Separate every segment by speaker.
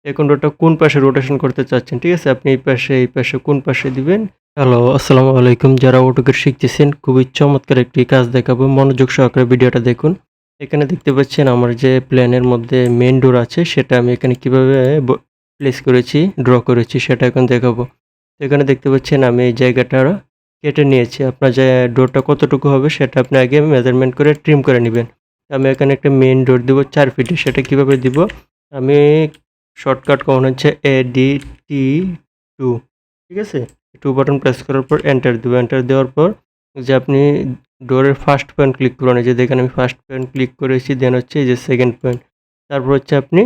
Speaker 1: এখন ডোরটা কোন পাশে রোটেশন করতে চাচ্ছেন, ঠিক আছে? আপনি এই পাশে কোন পাশে দিবেন? হ্যালো, আসসালামু আলাইকুম। যারা অটোক্যাড শিখতেছেন খুবই চমৎকার একটি কাজ দেখাবো। মনোযোগ সহকারে ভিডিওটা দেখুন। এখানে দেখতে পাচ্ছেন আমার যে প্ল্যানের মধ্যে মেইন ডোর আছে সেটা আমি এখানে কিভাবে প্লেস করেছি, ড্র করেছি সেটা এখন দেখাবো। তো এখানে দেখতে পাচ্ছেন আমি এই জায়গাটা কেটে নিয়েছি। আপনার যে ডোরটা কতটুকু হবে সেটা আপনি আগে মেজারমেন্ট করে ট্রিম করে নিবেন। আমি এখানে একটা মেইন ডোর দিব ৪ ফিটের। সেটা কিভাবে দিব? আমি শর্টকাট কমান্ড হচ্ছে ADT2, ঠিক আছে? 2 বাটন প্রেস করার পর এন্টার দিব। এন্টার দেওয়ার পর যে আপনি ডোরের ফার্স্ট পয়েন্ট ক্লিক করুন। এই যে দেখেন আমি ফার্স্ট পয়েন্ট ক্লিক করেছি। দেন হচ্ছে এই যে সেকেন্ড পয়েন্ট। তারপর হচ্ছে আপনি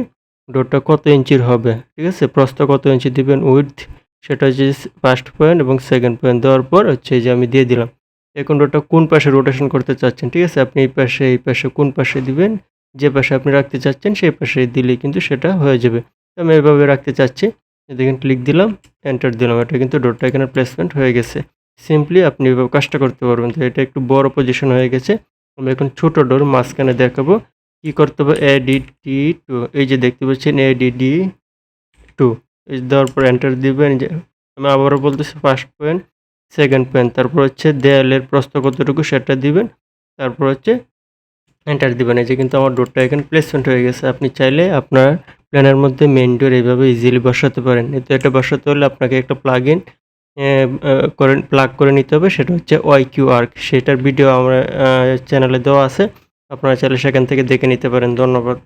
Speaker 1: ডোরটা কত ইঞ্চির হবে, ঠিক আছে? প্রস্থ কত ইঞ্চি দিবেন, উইডথ সেটা হচ্ছে ফার্স্ট পয়েন্ট এবং সেকেন্ড পয়েন্ট দেওয়ার পর হচ্ছে এই যে আমি দিয়ে দিলাম। এখন ডোরটা কোন পাশে রোটেশন করতে চাচ্ছেন, ঠিক আছে? আপনি এই পাশে কোন পাশে দিবেন, যে পাশে আপনি রাখতে চাচ্ছেন সেই পাশে দিলেই কিন্তু সেটা হয়ে যাবে। আমি এভাবে রাখতে চাচ্ছি। দেখেন ক্লিক দিলাম, এন্টার দিলাম। এটা কিন্তু ডোরটা এখানে প্লেসমেন্ট হয়ে গেছে। সিম্পলি আপনি এভাবে কাজটা করতে পারবেন। তো এটা একটু বড় পজিশন হয়ে গেছে। আমি এখন ছোট ডোর মাঝখানে দেখাবো। কি করতে হবে? ADT2, এই যে দেখতে পাচ্ছেন ADD2, এই দেওয়ার পর এন্টার দিবেন। যে আমি আবারও বলতেছি ফার্স্ট পয়েন্ট, সেকেন্ড পয়েন্ট, তারপর হচ্ছে দেয়ালের প্রস্থ কতটুকু সেটা দিবেন। তারপর হচ্ছে এন্টার দিবেন। এই যে কিন্তু আমার ডোরটা এখানে প্লেসমেন্ট হয়ে গেছে। আপনি চাইলে আপনার প্ল্যানের মধ্যে মেইন ডোর এইভাবে ইজিলি বসাতে পারেন। কিন্তু এটা বসাতে হলে আপনাকে একটা প্লাগইন প্লাগ করে নিতে হবে। সেটা হচ্ছে OYQArc, সেটার ভিডিও আমরা চ্যানেলে দেওয়া আছে। আপনারা চাইলে সেখান থেকে দেখে নিতে পারেন। ধন্যবাদ।